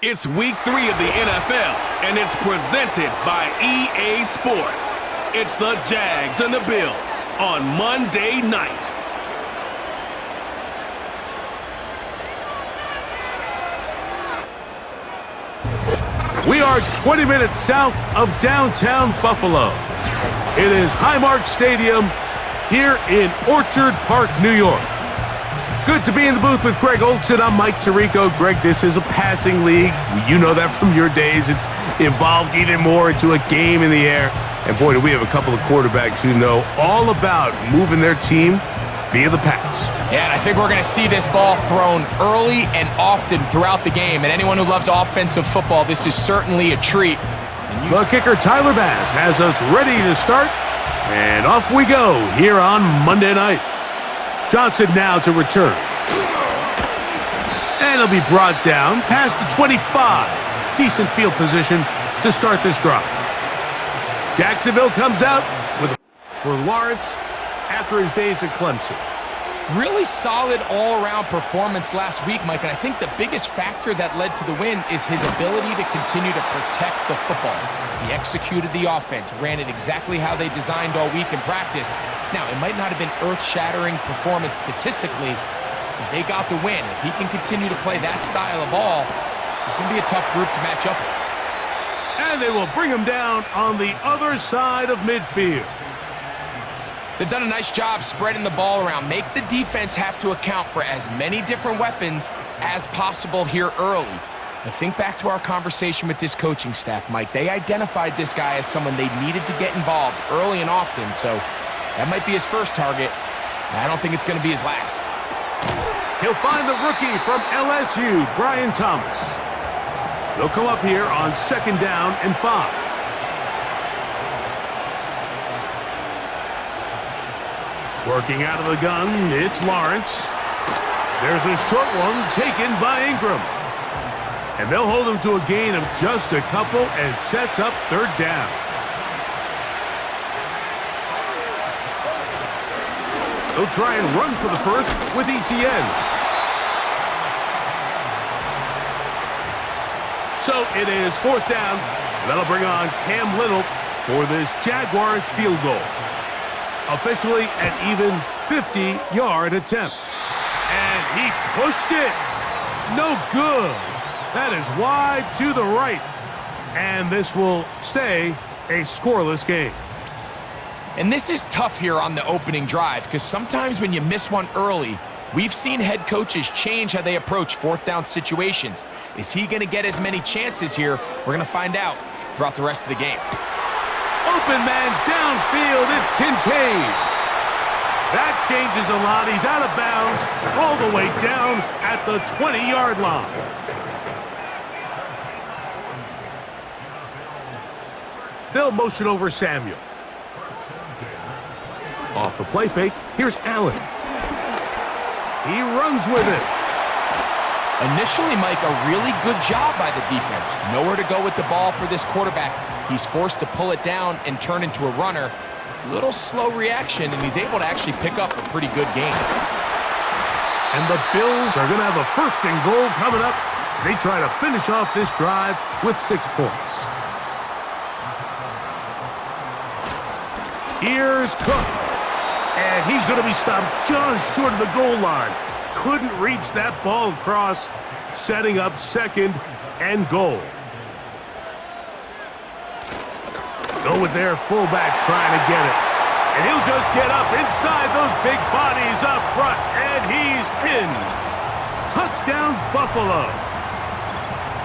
It's week 3 of the NFL, and it's presented by EA Sports. It's the Jags and the Bills on Monday night. We are 20 minutes south of downtown Buffalo. It is Highmark Stadium here in Orchard Park, New York. Good to be in the booth with Greg Olson. I'm Mike Tirico. Greg, this is a passing league. You know that from your days. It's evolved even more into a game in the air. And boy, do we have a couple of quarterbacks who know all about moving their team via the pass. Yeah, and I think we're going to see this ball thrown early and often throughout the game. And anyone who loves offensive football, this is certainly a treat. The kicker, Tyler Bass, has us ready to start. And off we go here on Monday night. Johnson now to return. And he'll be brought down past the 25. Decent field position to start this drive. Jacksonville comes out for Lawrence after his days at Clemson. Really solid all-around performance last week, Mike, and I think the biggest factor that led to the win is his ability to continue to protect the football. He executed the offense, ran it exactly how they designed all week in practice. Now, it might not have been earth-shattering performance statistically, but they got the win. If he can continue to play that style of ball, it's going to be a tough group to match up with. And they will bring him down on the other side of midfield. They've done a nice job spreading the ball around. Make the defense have to account for as many different weapons as possible here early. But think back to our conversation with this coaching staff, Mike. They identified this guy as someone they needed to get involved early and often, so that might be his first target. I don't think it's going to be his last. He'll find the rookie from LSU, Brian Thomas. They'll come up here on 2nd down and 5. Working out of the gun, it's Lawrence. There's a short one taken by Ingram. And they'll hold him to a gain of just a couple and sets up 3rd down. They'll try and run for the first with Etienne. So it is 4th down. That'll bring on Cam Little for this Jaguars field goal. Officially an even 50-yard attempt. And he pushed it. No good. That is wide to the right. And this will stay a scoreless game. And this is tough here on the opening drive because sometimes when you miss one early, we've seen head coaches change how they approach 4th down situations. Is he going to get as many chances here? We're going to find out throughout the rest of the game. Open man downfield, it's Kincaid. That changes a lot. He's out of bounds all the way down at the 20-yard line. They'll motion over Samuel. Off the play fake, here's Allen. He runs with it. Initially, Mike, a really good job by the defense. Nowhere to go with the ball for this quarterback. He's forced to pull it down and turn into a runner. Little slow reaction, and he's able to actually pick up a pretty good game. And the Bills are going to have a 1st and goal coming up. They try to finish off this drive with 6 points. Here's Cook. And he's going to be stopped just short of the goal line. Couldn't reach that ball across, setting up 2nd and goal. Go with their fullback trying to get it. And he'll just get up inside those big bodies up front. And he's in. Touchdown, Buffalo.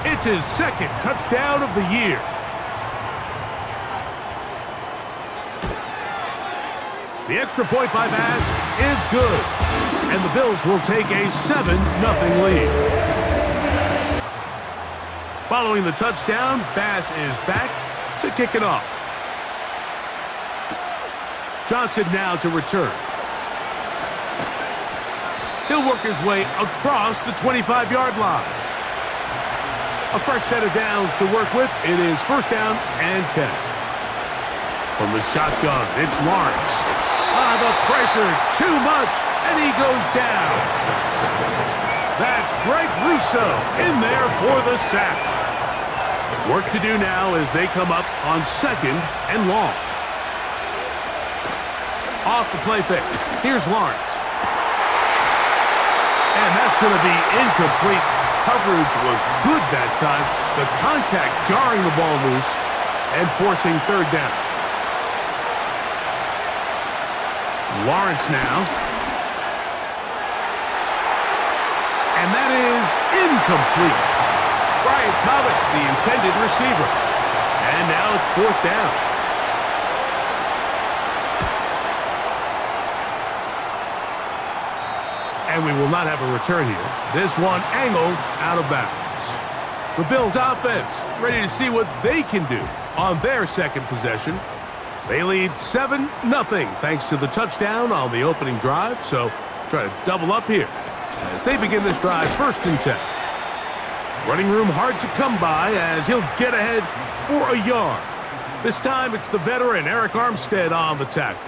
It's his 2nd touchdown of the year. The extra point by Bass is good. And the Bills will take a 7-0 lead. Following the touchdown, Bass is back to kick it off. Johnson now to return. He'll work his way across the 25-yard line. A fresh set of downs to work with. It is 1st down and 10. From the shotgun, it's Lawrence. The pressure, too much, and he goes down. That's Greg Russo in there for the sack. Work to do now as they come up on 2nd and long. Off the play fake. Here's Lawrence. And that's going to be incomplete. Coverage was good that time. The contact jarring the ball loose and forcing 3rd down. Lawrence now. And that is incomplete. Brian Thomas, the intended receiver. And now it's 4th down. And we will not have a return here. This one angled out of bounds. The Bills offense ready to see what they can do on their 2nd possession. They lead 7-0 thanks to the touchdown on the opening drive. So try to double up here as they begin this drive 1st and 10. Running room hard to come by as he'll get ahead for a yard. This time it's the veteran Eric Armstead on the tackle.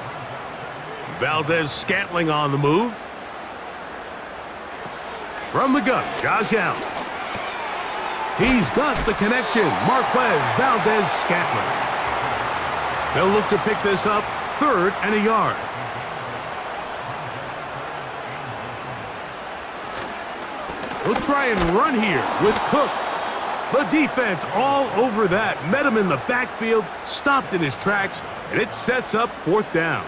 Valdez-Scantling on the move. From the gun, Josh Allen. He's got the connection. Marquez Valdez-Scantling. They'll look to pick this up 3rd and a yard. We'll try and run here with Cook. The defense all over that. Met him in the backfield, stopped in his tracks, and it sets up 4th down.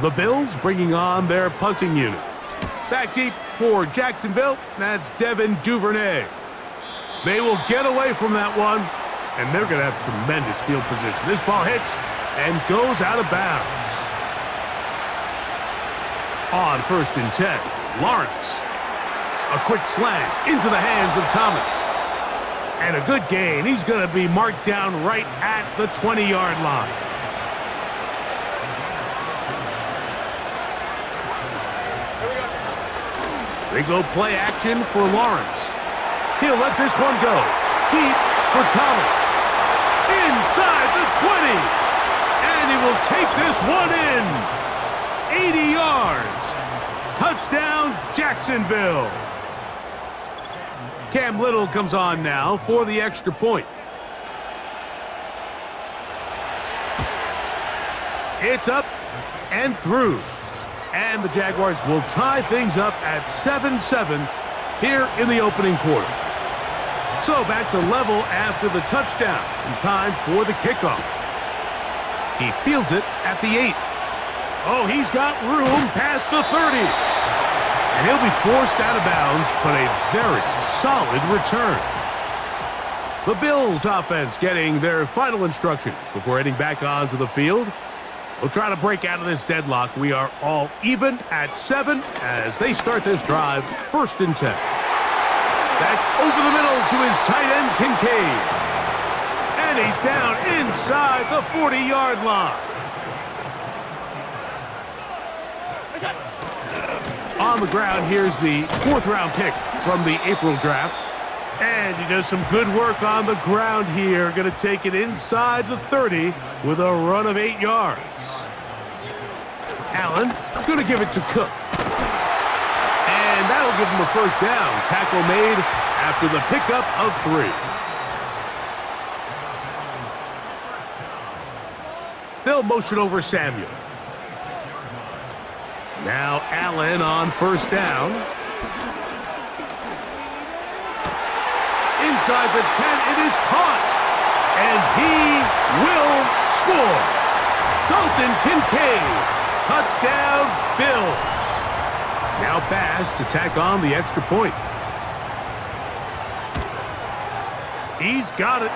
The Bills bringing on their punting unit. Back deep for Jacksonville, that's Devin Duvernay. They will get away from that one, and they're going to have tremendous field position. This ball hits and goes out of bounds. On 1st and 10, Lawrence. A quick slant into the hands of Thomas. And a good gain. He's going to be marked down right at the 20-yard line. They go play action for Lawrence. He'll let this one go. Deep for Thomas. Inside the 20. And he will take this one in. 80 yards. Touchdown, Jacksonville. Cam Little comes on now for the extra point. It's up and through. And the Jaguars will tie things up at 7-7 here in the opening quarter. So back to level after the touchdown in time for the kickoff. He fields it at the 8. Oh, he's got room past the 30. And he'll be forced out of bounds, but a very solid return. The Bills offense getting their final instructions before heading back onto the field. We'll try to break out of this deadlock. We are all even at 7 as they start this drive 1st and 10. That's over the middle to his tight end, Kincaid. And he's down inside the 40-yard line. On the ground, here's the 4th-round pick from the April draft. And he does some good work on the ground here. Going to take it inside the 30 with a run of 8 yards. Allen going to give it to Cook. And that'll give him a 1st down. Tackle made after the pickup of 3. They'll motion over Samuel. Now Allen on 1st down. Inside the 10, it is caught. And he will score. Dalton Kincaid. Touchdown, Bills. Now Bass to tack on the extra point. He's got it.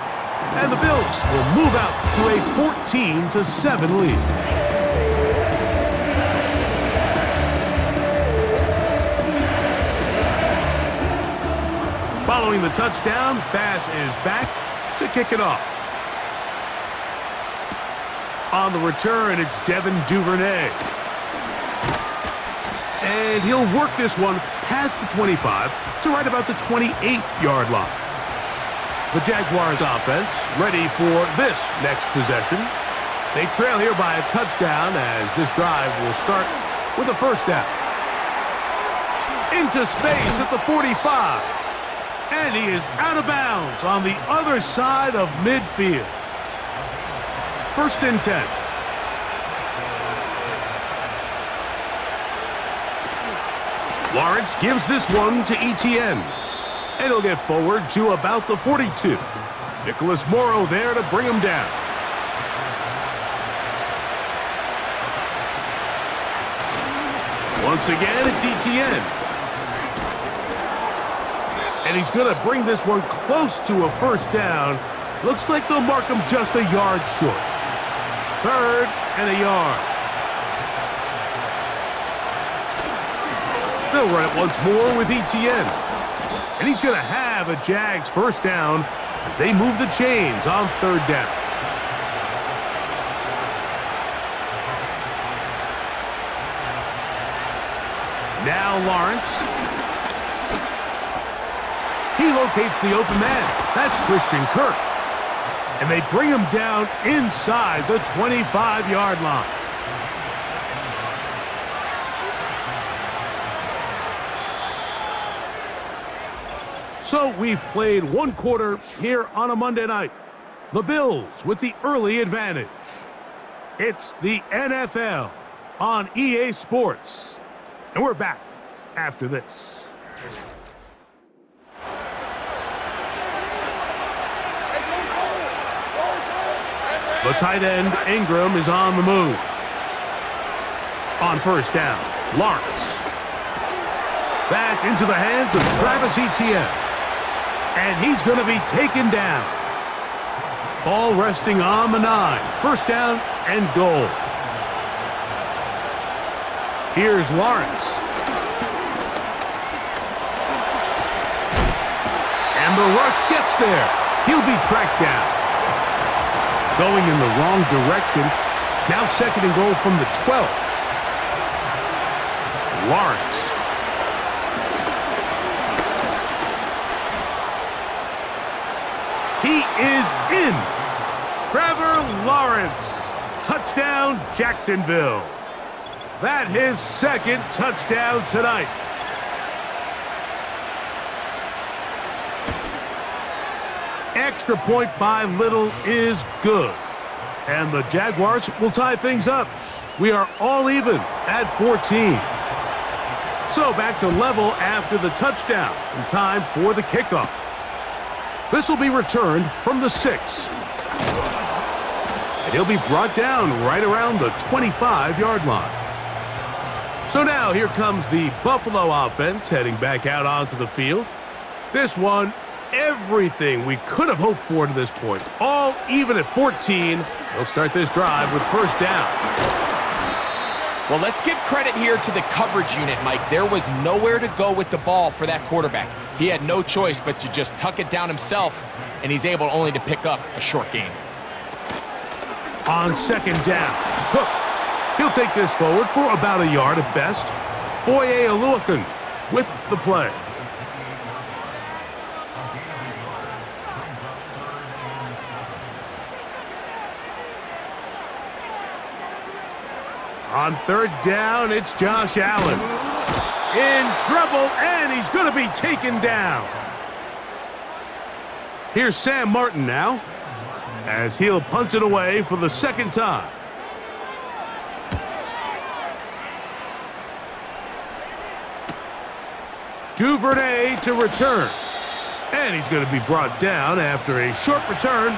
And the Bills will move out to a 14-7 lead. Following the touchdown, Bass is back to kick it off. On the return, it's Devin Duvernay. And he'll work this one past the 25 to right about the 28-yard line. The Jaguars offense ready for this next possession. They trail here by a touchdown as this drive will start with a 1st down. into space at the 45. And he is out of bounds on the other side of midfield. 1st and 10. Lawrence gives this one to Etienne. And he'll get forward to about the 42. Nicholas Morrow there to bring him down. Once again, it's Etienne. And he's going to bring this one close to a 1st down. Looks like they'll mark him just a yard short. 3rd and a yard. They'll run it once more with Etienne. And he's going to have a Jags 1st down as they move the chains on 3rd down. Now Lawrence. He locates the open man. That's Christian Kirk. And they bring him down inside the 25-yard line. So we've played 1 quarter here on a Monday night. The Bills with the early advantage. It's the NFL on EA Sports. And we're back after this. The tight end, Ingram, is on the move. On 1st down, Lawrence. That's into the hands of Travis Etienne. And he's going to be taken down. Ball resting on the 9. 1st down and goal. Here's Lawrence. And the rush gets there. He'll be tracked down. Going in the wrong direction. Now 2nd and goal from the 12. Lawrence. He is in. Trevor Lawrence. Touchdown, Jacksonville. That his 2nd touchdown tonight. Extra point by Little is good. And the Jaguars will tie things up. We are all even at 14. So back to level after the touchdown. In time for the kickoff. This will be returned from the 6. And he'll be brought down right around the 25-yard line. So now here comes the Buffalo offense heading back out onto the field. This one, everything we could have hoped for to this point. All even at 14. They'll start this drive with 1st down. Well, let's give credit here to the coverage unit, Mike. There was nowhere to go with the ball for that quarterback. He had no choice but to just tuck it down himself, and he's able only to pick up a short gain. On 2nd down, Cook. He'll take this forward for about a yard at best. Foye Oluokun with the play. On 3rd down, it's Josh Allen. In trouble, and he's going to be taken down. Here's Sam Martin now, as he'll punt it away for the 2nd time. Duvernay to return. And he's going to be brought down after a short return,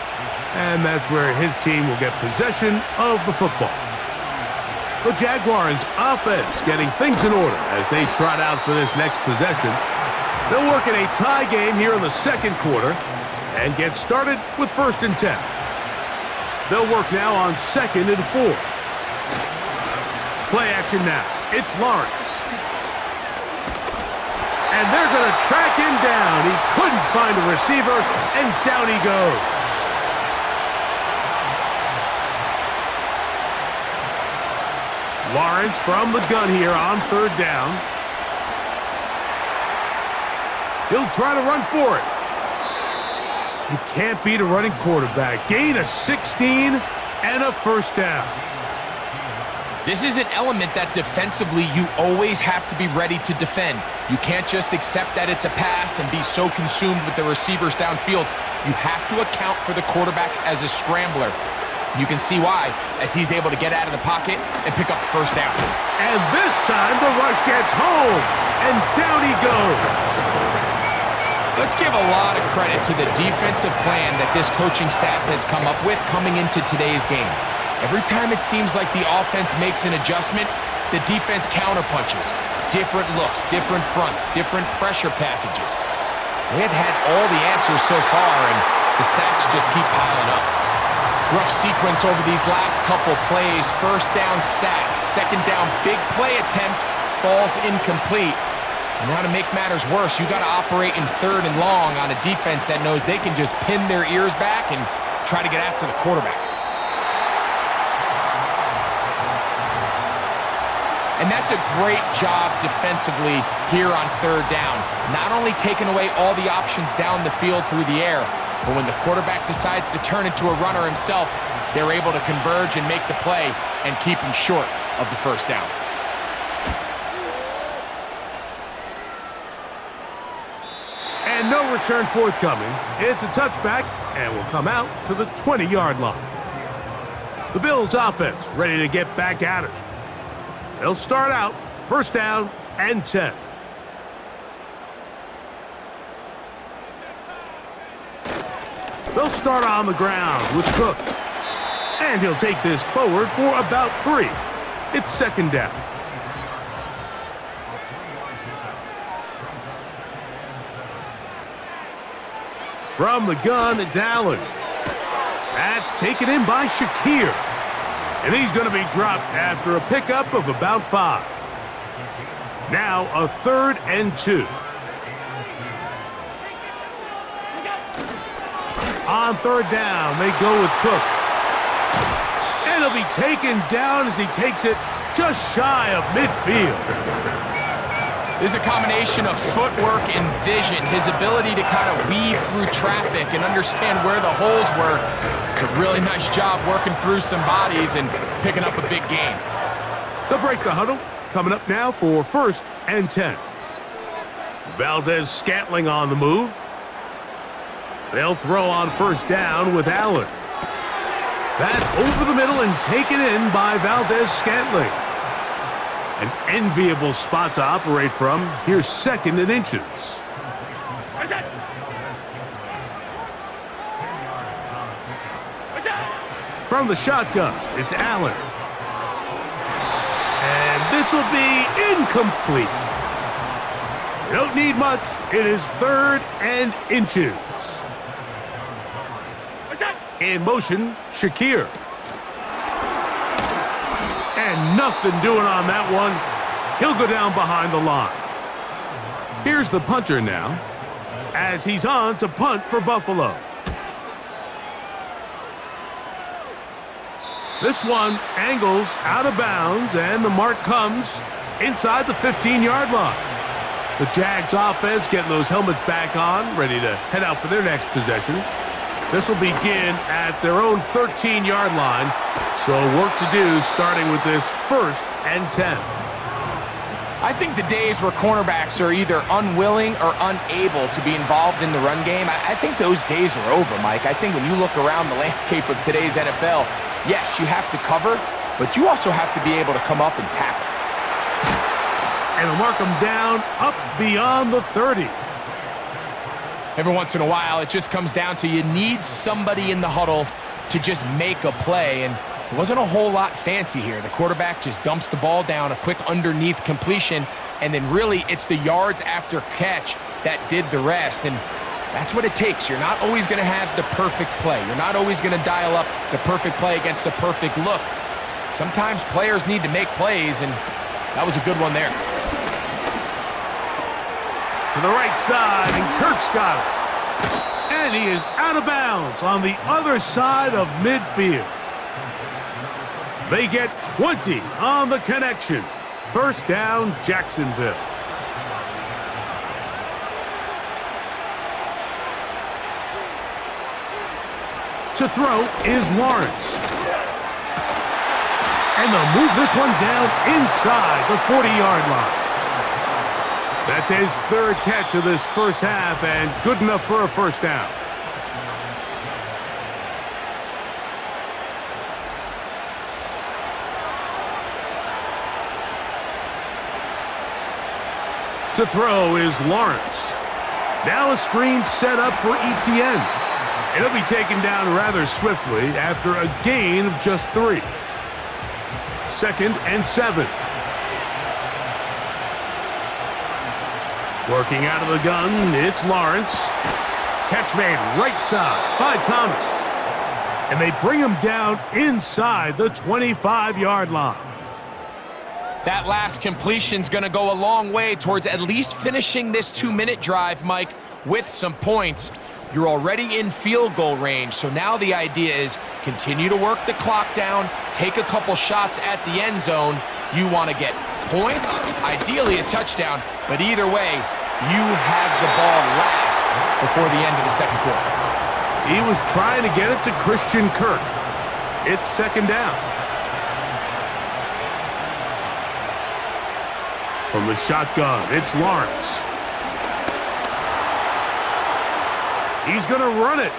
and that's where his team will get possession of the football. The Jaguars offense getting things in order as they trot out for this next possession. They'll work in a tie game here in the 2nd quarter and get started with 1st and 10. They'll work now on 2nd and 4. Play action now. It's Lawrence. And they're going to track him down. He couldn't find a receiver, and down he goes. Lawrence from the gun here on 3rd down. He'll try to run for it. He can't beat a running quarterback. Gain of 16 and a 1st down. This is an element that defensively you always have to be ready to defend. You can't just accept that it's a pass and be so consumed with the receivers downfield. You have to account for the quarterback as a scrambler. You can see why, as he's able to get out of the pocket and pick up the first down. And this time the rush gets home, and down he goes. Let's give a lot of credit to the defensive plan that this coaching staff has come up with coming into today's game. Every time it seems like the offense makes an adjustment, the defense counterpunches. Different looks, different fronts, different pressure packages. They have had all the answers so far, and the sacks just keep piling up. Rough sequence over these last couple plays. First down sack, second down big play attempt, falls incomplete. And now to make matters worse, you got to operate in third and long on a defense that knows they can just pin their ears back and try to get after the quarterback. And that's a great job defensively here on third down. Not only taking away all the options down the field through the air, but when the quarterback decides to turn into a runner himself, they're able to converge and make the play and keep him short of the first down. And no return forthcoming. It's a touchback, and will come out to the 20-yard line. The Bills offense ready to get back at it. They'll start out first down and 10. They'll start on the ground with Cook. And he'll take this forward for about 3. It's second down. From the gun, it's Allen. That's taken in by Shakir. And he's going to be dropped after a pickup of about 5. Now a third and 2. On third down, they go with Cook. And he'll be taken down as he takes it just shy of midfield. This is a combination of footwork and vision, his ability to kind of weave through traffic and understand where the holes were. It's a really nice job working through some bodies and picking up a big gain. They'll break the huddle. Coming up now for first and 10. Valdez-Scantling on the move. They'll throw on first down with Allen. That's over the middle and taken in by Valdez-Scantling. An enviable spot to operate from. Here's second and inches. From the shotgun, it's Allen. And this will be incomplete. You don't need much. It is third and inches. In motion, Shakir. And nothing doing on that one. He'll go down behind the line. Here's the punter now, as he's on to punt for Buffalo. This one angles out of bounds, and the mark comes inside the 15-yard line. The Jags offense getting those helmets back on, ready to head out for their next possession. This will begin at their own 13-yard line, so work to do starting with this first and 10. I think the days where cornerbacks are either unwilling or unable to be involved in the run game, I think those days are over, Mike. I think when you look around the landscape of today's NFL, yes, you have to cover, but you also have to be able to come up and tackle. And they'll mark them down up beyond the 30. Every once in a while, it just comes down to you need somebody in the huddle to just make a play, and it wasn't a whole lot fancy here. The quarterback just dumps the ball down, a quick underneath completion, and then really it's the yards after catch that did the rest, and that's what it takes. You're not always going to have the perfect play. You're not always going to dial up the perfect play against the perfect look. Sometimes players need to make plays, and that was a good one there. To the right side, and Kirk's got it. And he is out of bounds on the other side of midfield. They get 20 on the connection. First down, Jacksonville. To throw is Lawrence. And they'll move this one down inside the 40-yard line. That's his third catch of this first half and good enough for a first down. To throw is Lawrence. Now a screen set up for Etienne. It'll be taken down rather swiftly after a gain of just 3. 2nd and 7. Working out of the gun, it's Lawrence. Catch made right side by Thomas. And they bring him down inside the 25-yard line. That last completion's going to go a long way towards at least finishing this 2-minute drive, Mike, with some points. You're already in field goal range, so now the idea is continue to work the clock down, take a couple shots at the end zone. You want to get points, ideally a touchdown, but either way, you have the ball last before the end of the second quarter. He was trying to get it to Christian Kirk. It's 2nd down. From the shotgun, it's Lawrence. He's going to run it.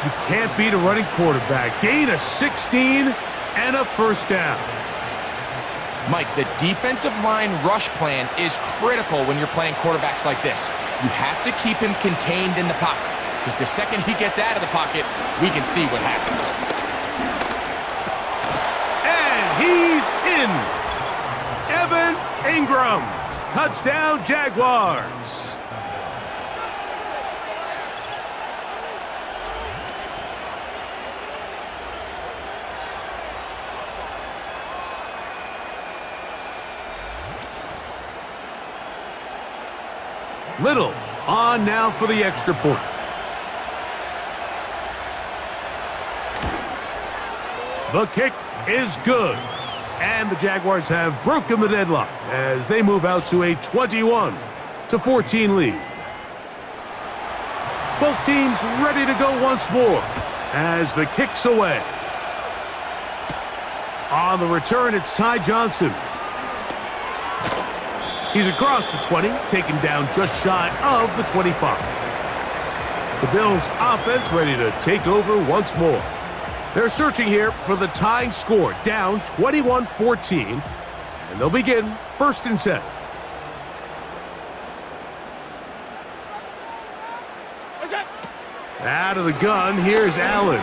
You can't beat a running quarterback. Gain of 16 and a first down. Mike, the defensive line rush plan is critical when you're playing quarterbacks like this. You have to keep him contained in the pocket, because the second he gets out of the pocket, we can see what happens. And he's in. Evan Ingram. Touchdown, Jaguars. Little on now for the extra point. The kick is good. And the Jaguars have broken the deadlock as they move out to a 21-14 lead. Both teams ready to go once more as the kick's away. On the return, it's Ty Johnson. He's across the 20, taken down just shy of the 25. The Bills' offense ready to take over once more. They're searching here for the tying score, down 21-14, and they'll begin 1st and 10. Out of the gun, here's Allen.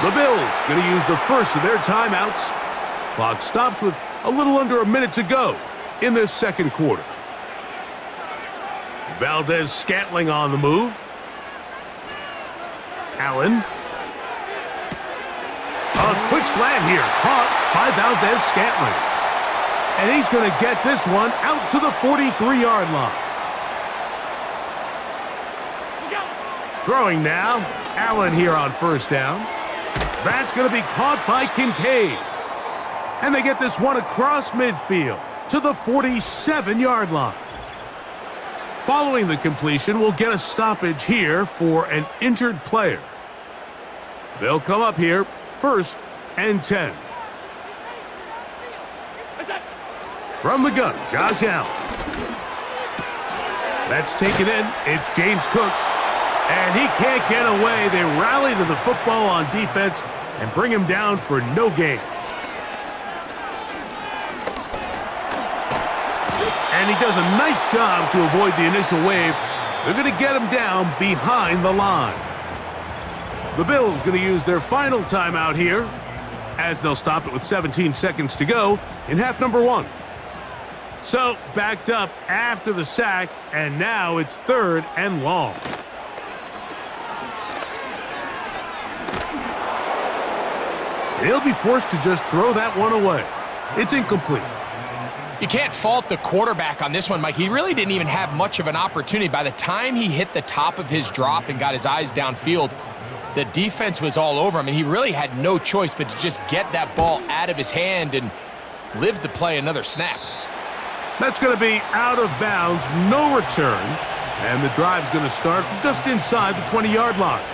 The Bills going to use the first of their timeouts. Clock stops with a little under a minute to go in this second quarter. Valdez-Scantling on the move. Allen. A quick slant here, caught by Valdez-Scantling. And he's going to get this one out to the 43-yard line. Throwing now, Allen here on first down. That's going to be caught by Kincaid. And they get this one across midfield to the 47-yard line. Following the completion, we'll get a stoppage here for an injured player. They'll come up here 1st and 10. From the gun, Josh Allen. That's taken in. It's James Cook. And he can't get away. They rally to the football on defense and bring him down for no gain. And he does a nice job to avoid the initial wave. They're going to get him down behind the line. The Bills going to use their final timeout here as they'll stop it with 17 seconds to go in half number 1. So backed up after the sack, and now it's 3rd and long. He'll be forced to just throw that one away. It's incomplete. You can't fault the quarterback on this one, Mike. He really didn't even have much of an opportunity. By the time he hit the top of his drop and got his eyes downfield, the defense was all over him, and he really had no choice but to just get that ball out of his hand and live to play another snap. That's going to be out of bounds, no return, and the drive's going to start from just inside the 20-yard line.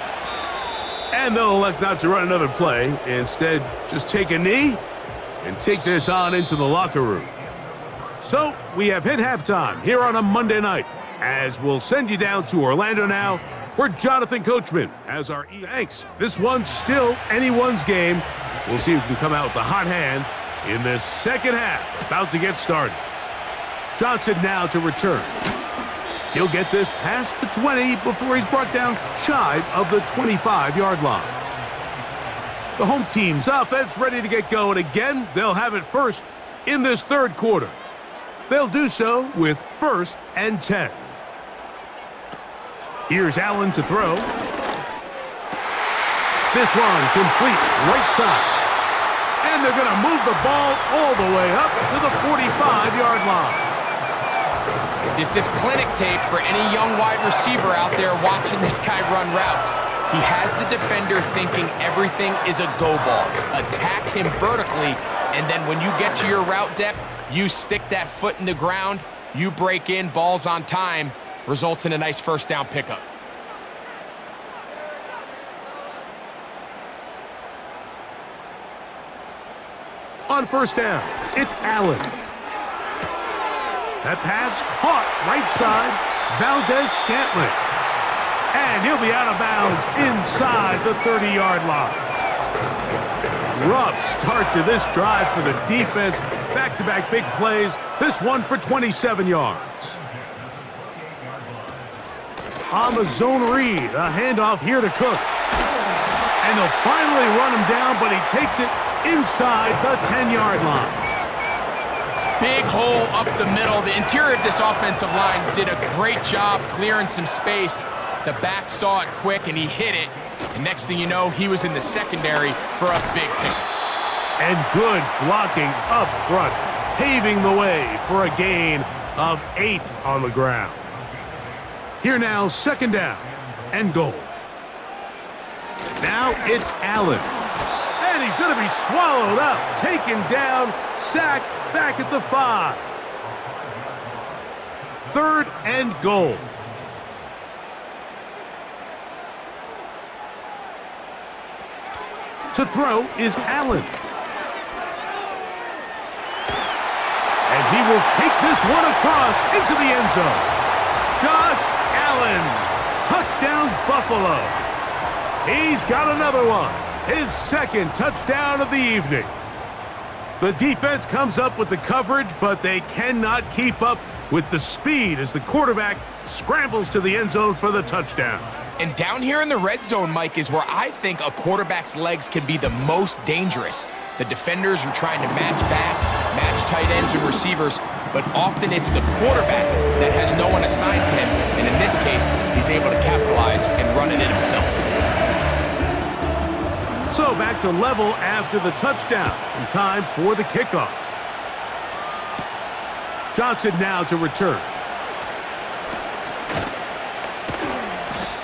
And they'll elect not to run another play. Instead, just take a knee and take this on into the locker room. So, we have hit halftime here on a Monday night, as we'll send you down to Orlando now, where Jonathan Coachman has our thanks. This one's still anyone's game. We'll see who can come out with the hot hand in this second half, about to get started. Johnson now to return. He'll get this past the 20 before he's brought down shy of the 25-yard line. The home team's offense ready to get going again. They'll have it first in this third quarter. They'll do so with 1st and 10. Here's Allen to throw. This one complete right side. And they're going to move the ball all the way up to the 45-yard line. This is clinic tape for any young wide receiver out there watching this guy run routes. He has the defender thinking everything is a go ball. Attack him vertically, and then when you get to your route depth, you stick that foot in the ground, you break in, ball's on time, results in a nice first down pickup. On first down, it's Allen. That pass caught right side, Valdez-Scantling. And he'll be out of bounds inside the 30-yard line. Rough start to this drive for the defense. Back-to-back big plays. This one for 27 yards. On the zone read, a handoff here to Cook. And they'll finally run him down, but he takes it inside the 10-yard line. Big hole up the middle. The interior of this offensive line did a great job clearing some space. The back saw it quick, and he hit it. And next thing you know, he was in the secondary for a big pick. And good blocking up front, paving the way for a gain of 8 on the ground. Here now, second down and goal. Now it's Allen. And he's going to be swallowed up, taken down, sacked, back at the 5. 3rd and goal. To throw is Allen. And he will take this one across into the end zone. Josh Allen, touchdown Buffalo. He's got another one, his 2nd touchdown of the evening. The defense comes up with the coverage, but they cannot keep up with the speed as the quarterback scrambles to the end zone for the touchdown. And down here in the red zone, Mike, is where I think a quarterback's legs can be the most dangerous. The defenders are trying to match backs, match tight ends and receivers, but often it's the quarterback that has no one assigned to him. And in this case, he's able to capitalize and run it in himself. So back to level after the touchdown, and time for the kickoff. Johnson now to return.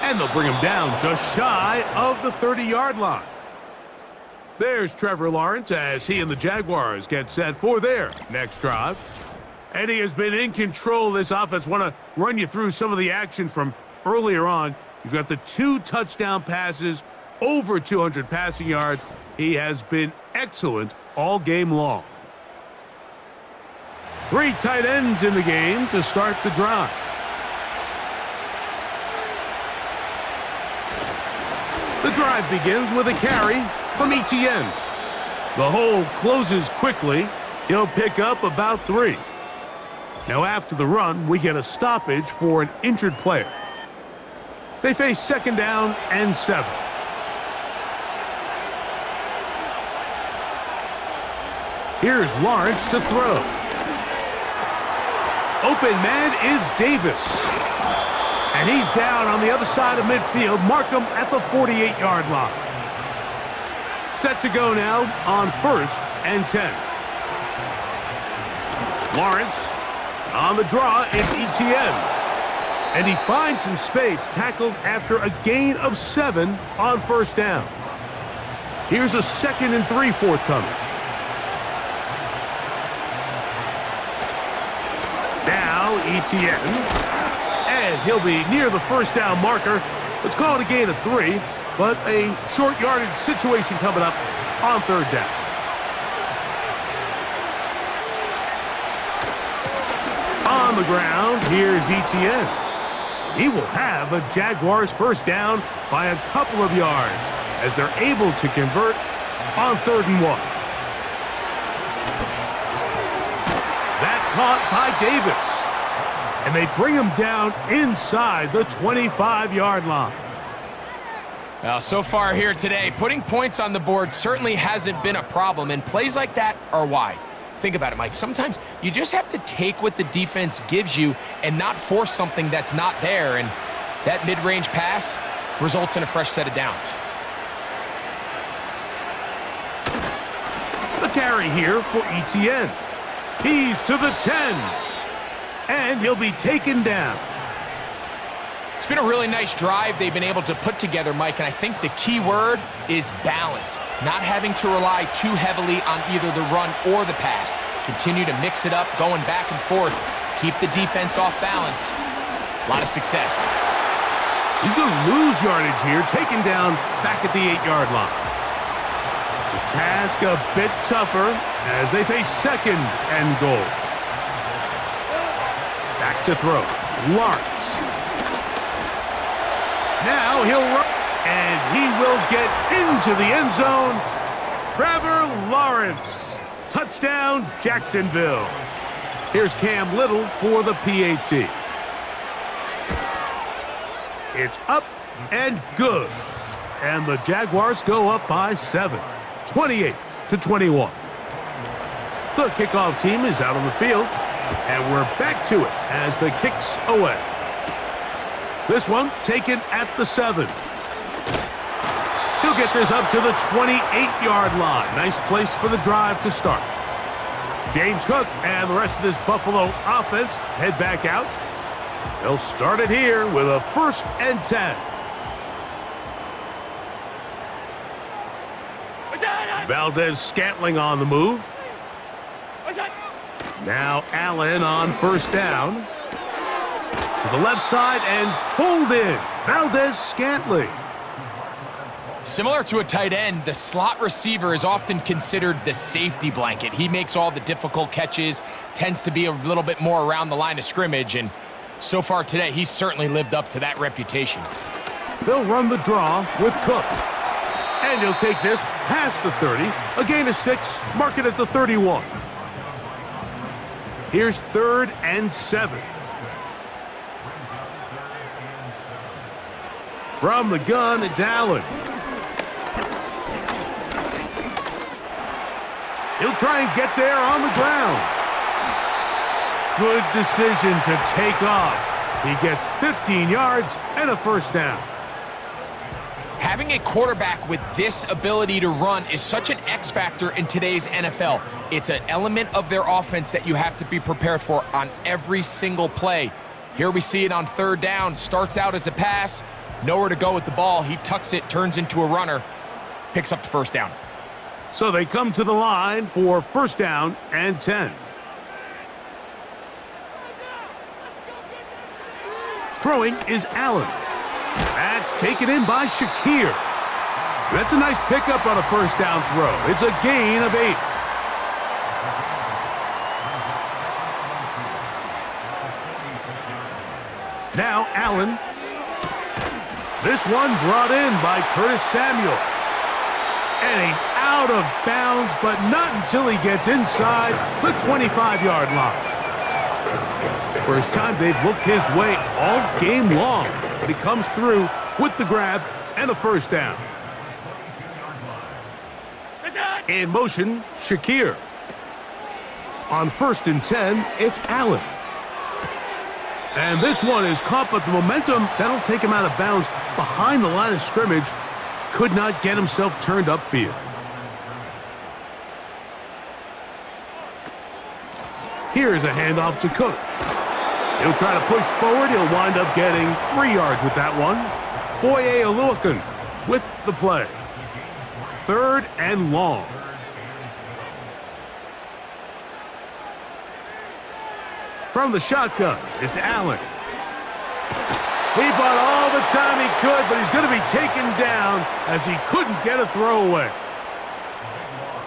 And they'll bring him down just shy of the 30-yard line. There's Trevor Lawrence as he and the Jaguars get set for their next drive. And he has been in control of this offense. Want to run you through some of the action from earlier on. You've got the 2 touchdown passes, over 200 passing yards. He has been excellent all game long. 3 tight ends in the game to start the drive. The drive begins with a carry from Etienne. The hole closes quickly. He'll pick up about 3. Now after the run, we get a stoppage for an injured player. They face 2nd down and 7. Here's Lawrence to throw. Open man is Davis. And he's down on the other side of midfield. Mark him at the 48-yard line. Set to go now on 1st and 10. Lawrence on the draw, it's Etienne. And he finds some space, tackled after a gain of 7 on 1st down. Here's a 2nd and 3 forthcoming. Now Etienne. And he'll be near the 1st down marker. Let's call it a gain of 3. but a short yardage situation coming up on third down. On the ground, here's Etienne. He will have a Jaguars first down by a couple of yards as they're able to convert on 3rd and 1. That caught by Davis. And they bring him down inside the 25-yard line. Well, so far here today, putting points on the board certainly hasn't been a problem, and plays like that are why. Think about it, Mike. Sometimes you just have to take what the defense gives you and not force something that's not there, and that mid-range pass results in a fresh set of downs. The carry here for Etienne. He's to the 10, and he'll be taken down. It's been a really nice drive they've been able to put together, Mike, and I think the key word is balance. Not having to rely too heavily on either the run or the pass. Continue to mix it up, going back and forth. Keep the defense off balance. A lot of success. He's going to lose yardage here, taken down back at the 8-yard line. The task a bit tougher as they face 2nd and goal. Back to throw. Lawrence. Now he'll run, and he will get into the end zone. Trevor Lawrence. Touchdown, Jacksonville. Here's Cam Little for the PAT. It's up and good. And the Jaguars go up by 7, 28-21. The kickoff team is out on the field, and we're back to it as the kick's away. This one taken at the 7. He'll get this up to the 28-yard line. Nice place for the drive to start. James Cook and the rest of this Buffalo offense head back out. They'll start it here with a 1st and 10. Valdez-Scantling on the move. Now Allen on 1st down. To the left side and pulled in. Valdez-Scantling. Similar to a tight end, the slot receiver is often considered the safety blanket. He makes all the difficult catches, tends to be a little bit more around the line of scrimmage, and so far today, he's certainly lived up to that reputation. They'll run the draw with Cook. And he'll take this past the 30, a gain of 6, mark it at the 31. Here's 3rd and 7. From the gun, it's Allen. He'll try and get there on the ground. Good decision to take off. He gets 15 yards and a 1st down. Having a quarterback with this ability to run is such an X factor in today's NFL. It's an element of their offense that you have to be prepared for on every single play. Here we see it on 3rd down. Starts out as a pass. Nowhere to go with the ball. He tucks it, turns into a runner, picks up the 1st down. So they come to the line for 1st down and 10. Throwing is Allen. That's taken in by Shakir. That's a nice pickup on a 1st down throw. It's a gain of 8. Now Allen. This one brought in by Curtis Samuel. And he's out of bounds, but not until he gets inside the 25-yard line. First time they've looked his way all game long, but he comes through with the grab and a 1st down. In motion, Shakir. On 1st and 10, it's Allen. And this one is caught, but the momentum, that'll take him out of bounds behind the line of scrimmage. Could not get himself turned upfield. Here's a handoff to Cook. He'll try to push forward. He'll wind up getting 3 yards with that one. Foye Oluokun with the play. 3rd and long. From the shotgun, it's Allen. He bought all the time he could, but he's going to be taken down as he couldn't get a throwaway.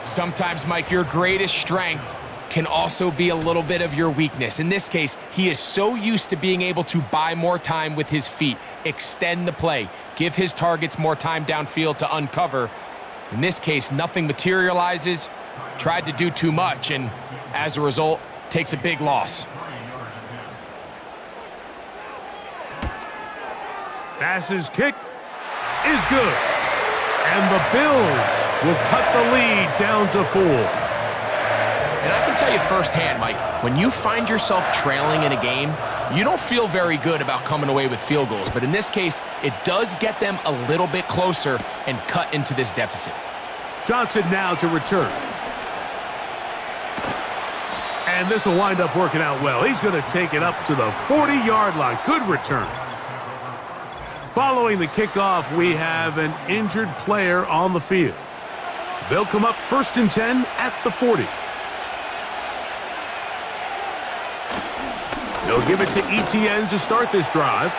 Sometimes, Mike, your greatest strength can also be a little bit of your weakness. In this case, he is so used to being able to buy more time with his feet, extend the play, give his targets more time downfield to uncover. In this case, nothing materializes, tried to do too much, and as a result, takes a big loss. Pass's kick is good. And the Bills will cut the lead down to 4. And I can tell you firsthand, Mike, when you find yourself trailing in a game, you don't feel very good about coming away with field goals. But in this case, it does get them a little bit closer and cut into this deficit. Johnson now to return. And this will wind up working out well. He's going to take it up to the 40-yard line. Good return. Following the kickoff, we have an injured player on the field. They'll come up 1st and 10 at the 40. They'll give it to ETN to start this drive.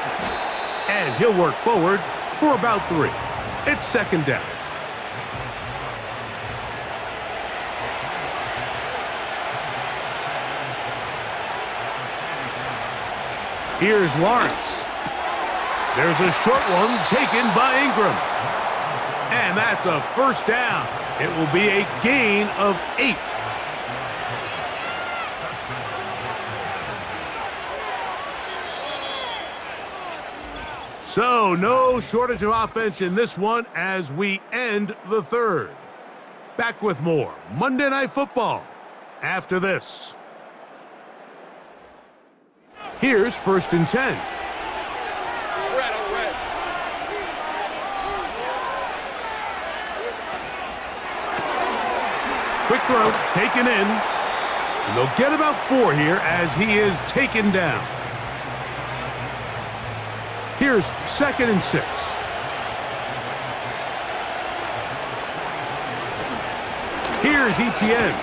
And he'll work forward for about 3. It's 2nd down. Here's Lawrence. There's a short one taken by Ingram. And that's a 1st down. It will be a gain of 8. So no shortage of offense in this one as we end the 3rd. Back with more Monday Night Football after this. Here's 1st and 10. Quick throw, taken in. And they'll get about 4 here as he is taken down. Here's 2nd and 6. Here's ETN.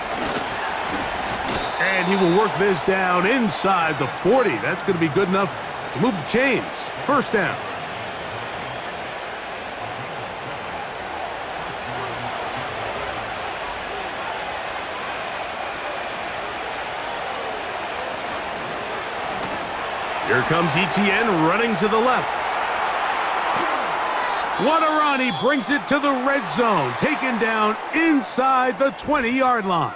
And he will work this down inside the 40. That's going to be good enough to move the chains. 1st down. Here comes ETN running to the left. What a run. He brings it to the red zone. Taken down inside the 20-yard line.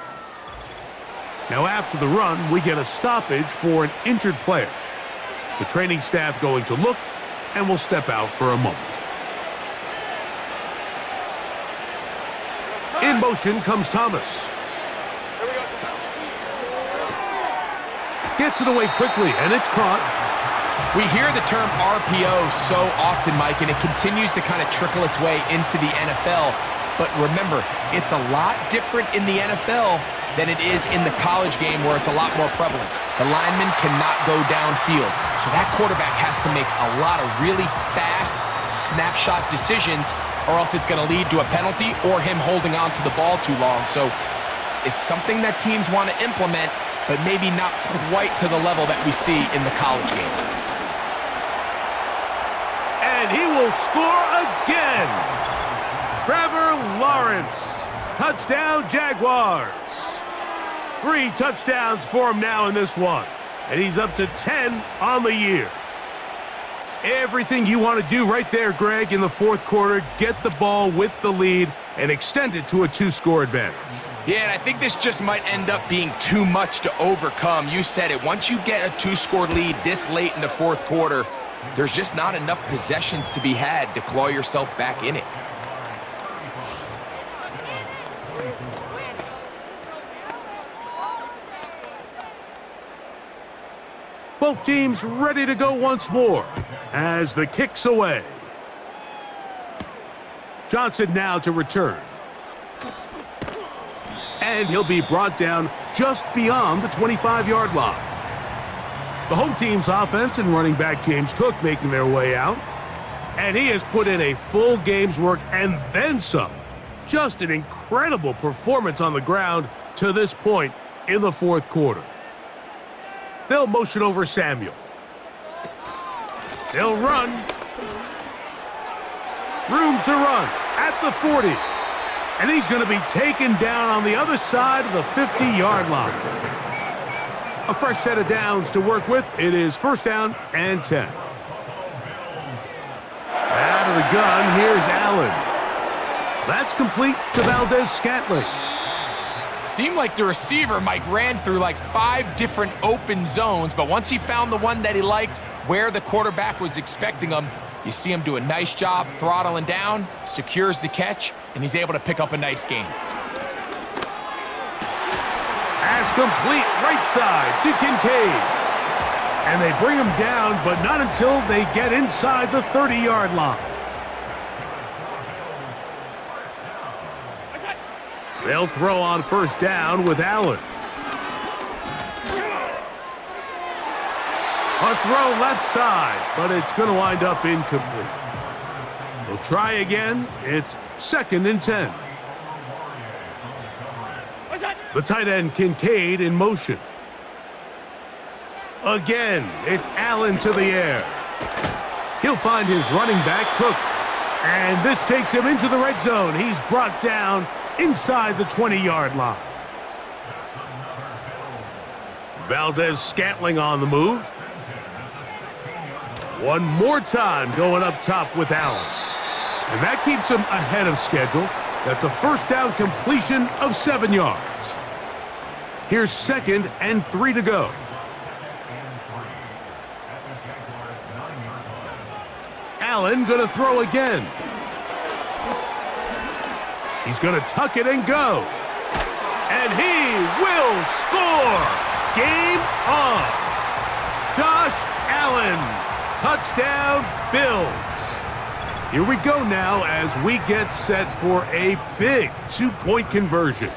Now after the run, we get a stoppage for an injured player. The training staff going to look and will step out for a moment. In motion comes Thomas. Gets it away quickly, and it's caught. We hear the term RPO so often, Mike, and it continues to kind of trickle its way into the NFL. But remember, it's a lot different in the NFL than it is in the college game where it's a lot more prevalent. The lineman cannot go downfield, so that quarterback has to make a lot of really fast snapshot decisions, or else it's going to lead to a penalty or him holding on to the ball too long. So it's something that teams want to implement, but maybe not quite to the level that we see in the college game. And he will score again. Trevor Lawrence. Touchdown, Jaguars. 3 touchdowns for him now in this one. And he's up to 10 on the year. Everything you want to do right there, Greg, in the 4th quarter. Get the ball with the lead and extend it to a 2-score advantage. Yeah, and I think this just might end up being too much to overcome. You said it. Once you get a 2-score lead this late in the 4th quarter, there's just not enough possessions to be had to claw yourself back in it. Both teams ready to go once more as the kick's away. Johnson now to return. And he'll be brought down just beyond the 25-yard line. The home team's offense and running back James Cook making their way out. And he has put in a full game's work and then some. Just an incredible performance on the ground to this point in the 4th quarter. They'll motion over Samuel. They'll run. Room to run at the 40. And he's going to be taken down on the other side of the 50-yard line. A fresh set of downs to work with. It is first down and 10. Out of the gun, here's Allen. That's complete to Valdez-Scantling. Seemed like the receiver, Mike, ran through like 5 different open zones, but once he found the one that he liked, where the quarterback was expecting him, you see him do a nice job throttling down, secures the catch, and he's able to pick up a nice gain. Pass complete right side to Kincaid. And they bring him down, but not until they get inside the 30-yard line. They'll throw on first down with Allen. A throw left side, but it's going to wind up incomplete. They'll try again. It's second and 10. The tight end Kincaid in motion. Again, it's Allen to the air. He'll find his running back, Cook. And this takes him into the red zone. He's brought down inside the 20-yard line. Valdez-Scantling on the move. One more time going up top with Allen. And that keeps him ahead of schedule. That's a first down completion of 7 yards. Here's second and 3 to go. Allen going to throw again. He's going to tuck it and go. And he will score. Game on. Josh Allen. Touchdown, Bills. Here we go now as we get set for a big 2-point conversion.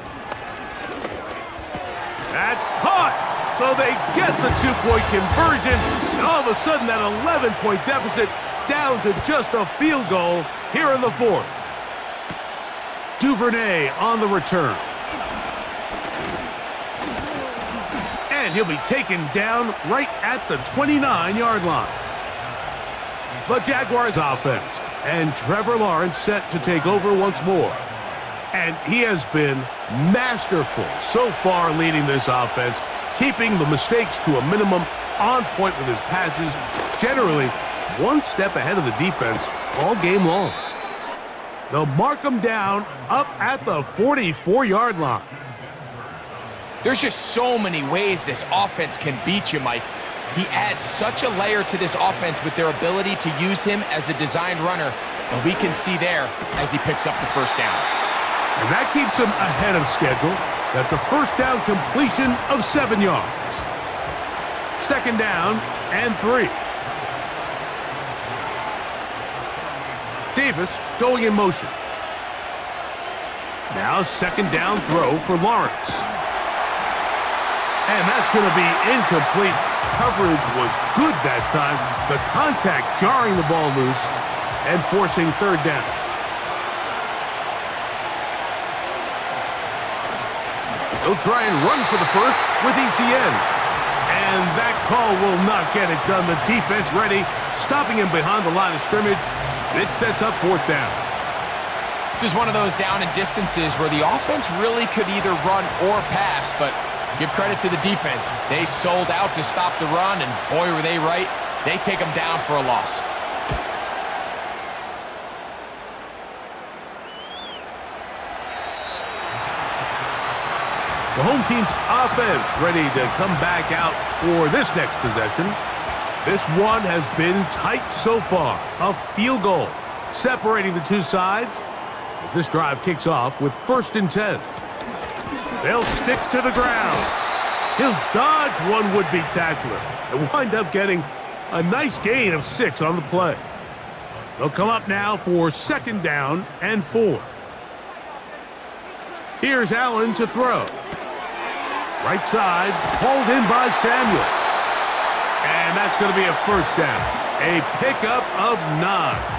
That's caught. So they get the 2-point conversion. And all of a sudden that 11-point deficit down to just a field goal here in the fourth. Duvernay on the return. And he'll be taken down right at the 29-yard line. The Jaguars offense, and Trevor Lawrence set to take over once more. And he has been masterful so far leading this offense, keeping the mistakes to a minimum, on point with his passes, generally one step ahead of the defense all game long. They'll mark him down up at the 44-yard line. There's just so many ways this offense can beat you, Mike. He adds such a layer to this offense with their ability to use him as a designed runner, and we can see there as he picks up the first down. And that keeps him ahead of schedule. That's a first down completion of 7 yards. Second down and 3. Davis going in motion. Now second down throw for Lawrence. And that's going to be incomplete. Coverage was good that time. The contact jarring the ball loose and forcing third down. They'll try and run for the first with Etienne. And that call will not get it done. The defense ready, stopping him behind the line of scrimmage. It sets up fourth down. This is one of those down and distances where the offense really could either run or pass, but give credit to the defense. They sold out to stop the run, and boy, were they right. They take them down for a loss. The home team's offense ready to come back out for this next possession. This one has been tight so far. A field goal separating the two sides as this drive kicks off with first and 10. They'll stick to the ground. He'll dodge one would-be tackler and wind up getting a nice gain of 6 on the play. They'll come up now for second down and 4. Here's Allen to throw. Right side, pulled in by Samuel. And that's going to be a first down. A pickup of 9.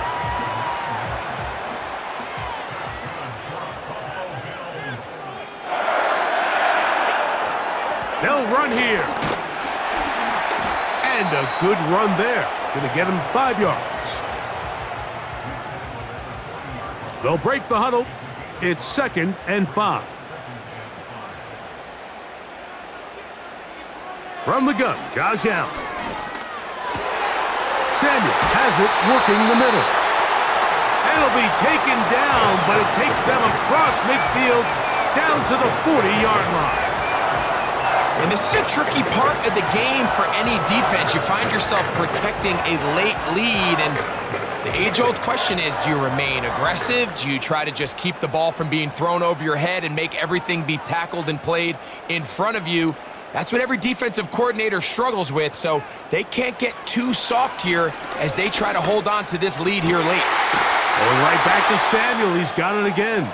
They'll run here. And a good run there. Going to get him 5 yards. They'll break the huddle. It's 2nd and 5. From the gun, Josh Allen. Samuel has it working the middle. And it'll be taken down, but it takes them across midfield down to the 40-yard line. And this is a tricky part of the game for any defense. You find yourself protecting a late lead, and the age-old question is, do you remain aggressive? Do you try to just keep the ball from being thrown over your head and make everything be tackled and played in front of you? That's what every defensive coordinator struggles with, so they can't get too soft here as they try to hold on to this lead here late. Going right back to Samuel. He's got it again.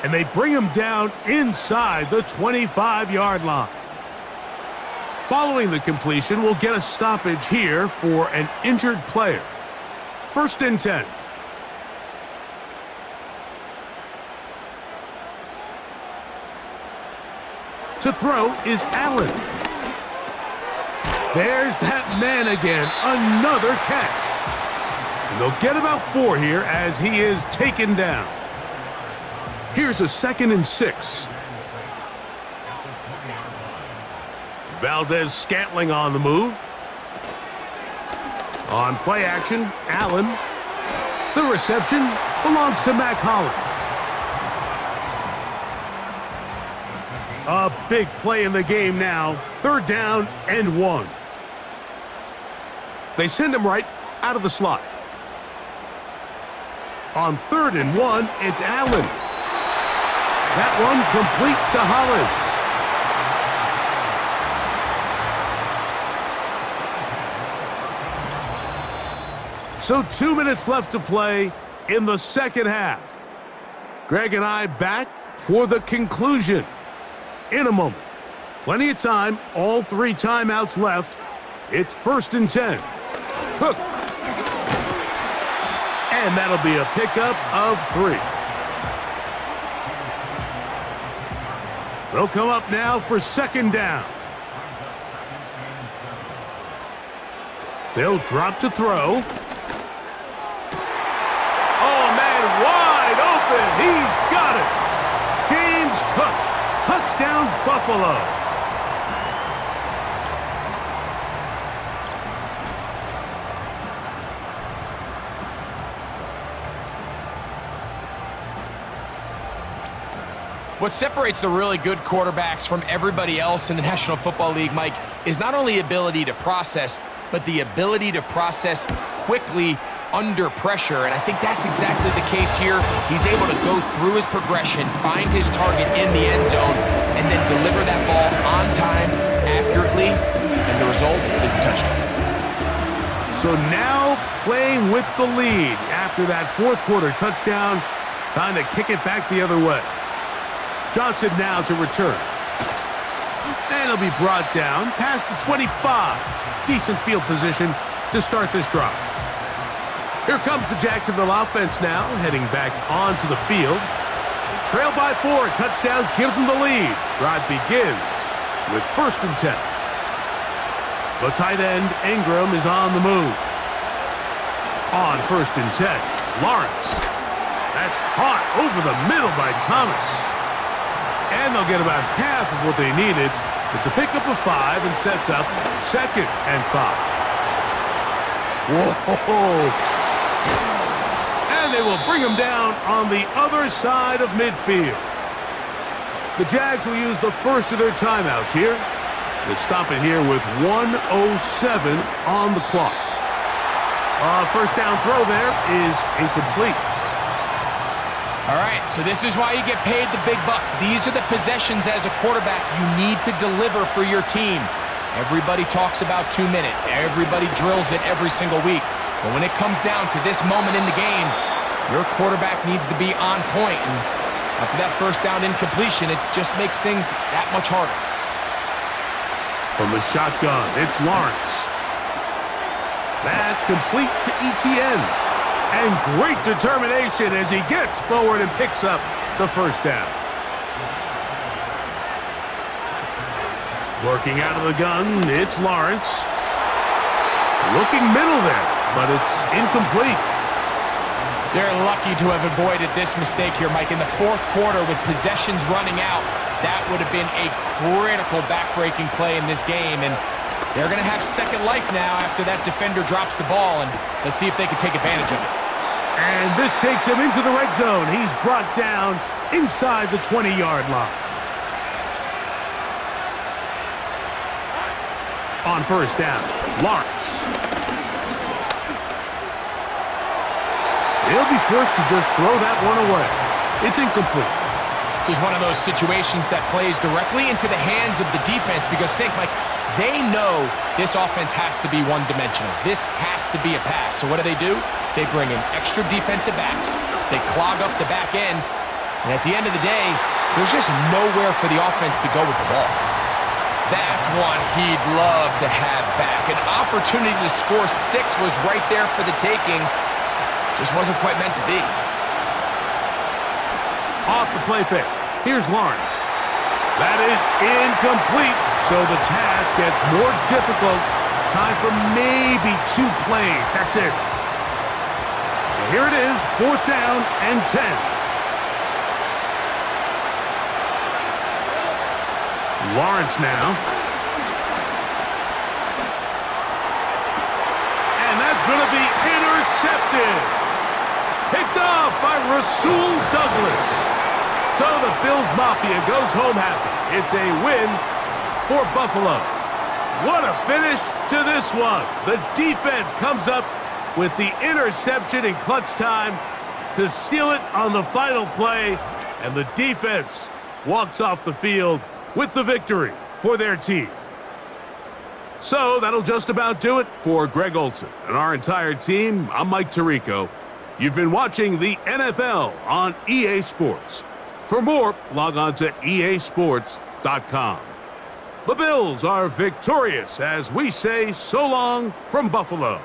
And they bring him down inside the 25-yard line. Following the completion, we'll get a stoppage here for an injured player. 1st and 10. To throw is Allen. There's that man again. Another catch. And they'll get about 4 here as he is taken down. Here's a 2nd and 6. Valdez-Scantling on the move. On play action, Allen. The reception belongs to Mac Hollins. A big play in the game now. 3rd down and 1. They send him right out of the slot. On 3rd and 1, it's Allen. That one complete to Hollins. So 2 minutes left to play in the 2nd half. Greg and I back for the conclusion in a moment. Plenty of time, all 3 timeouts left. It's 1st and 10. Cook. And that'll be a pickup of 3. They'll come up now for 2nd down. They'll drop to throw. Oh, man, wide open. He's got it. James Cook. Touchdown, Buffalo. What separates the really good quarterbacks from everybody else in the National Football League, Mike, is not only ability to process, but the ability to process quickly under pressure, and I think that's exactly the case here. He's able to go through his progression, find his target in the end zone, and then deliver that ball on time, accurately, and the result is a touchdown. So now playing with the lead after that 4th quarter touchdown, time to kick it back the other way. Johnson now to return. And he'll be brought down past the 25. Decent field position to start this drive. Here comes the Jacksonville offense now, heading back onto the field. Trail by 4, touchdown gives them the lead. Drive begins with 1st and 10. The tight end, Ingram, is on the move. On 1st and 10, Lawrence. That's caught over the middle by Thomas. And they'll get about half of what they needed. It's a pickup of 5 and sets up 2nd and 5. Whoa! And they will bring him down on the other side of midfield. The Jags will use the first of their timeouts here. They'll stop it here with 1:07 on the clock. First down throw there is incomplete. All right, so this is why you get paid the big bucks. These are the possessions as a quarterback you need to deliver for your team. Everybody talks about 2 minutes. Everybody drills it every single week. But when it comes down to this moment in the game, your quarterback needs to be on point. And after that first down incompletion, it just makes things that much harder. From the shotgun, it's Lawrence. That's complete to Etienne. And great determination as he gets forward and picks up the first down. Working out of the gun, it's Lawrence. Looking middle there, but it's incomplete. They're lucky to have avoided this mistake here, Mike. In the fourth quarter, with possessions running out, that would have been a critical back-breaking play in this game. And they're going to have second life now after that defender drops the ball. And let's see if they can take advantage of it. And this takes him into the red zone. He's brought down inside the 20-yard line. On first down, Lawrence. He'll be forced to just throw that one away. It's incomplete. This is one of those situations that plays directly into the hands of the defense because think, Mike, they know this offense has to be one-dimensional. This has to be a pass. So what do? They bring in extra defensive backs. They clog up the back end. And at the end of the day, there's just nowhere for the offense to go with the ball. That's one he'd love to have back. An opportunity to score 6 was right there for the taking. Just wasn't quite meant to be. Off the play fake. Here's Lawrence. That is incomplete, so the task gets more difficult. Time for maybe 2 plays. That's it. So here it is, 4th down and 10. Lawrence now. And that's going to be intercepted. Picked off by Rasul Douglas. So the Bills Mafia goes home happy. It's a win for Buffalo. What a finish to this one. The defense comes up with the interception in clutch time to seal it on the final play. And the defense walks off the field with the victory for their team. So that'll just about do it for Greg Olson and our entire team. I'm Mike Tirico. You've been watching the NFL on EA Sports. For more, log on to easports.com. The Bills are victorious as we say so long from Buffalo.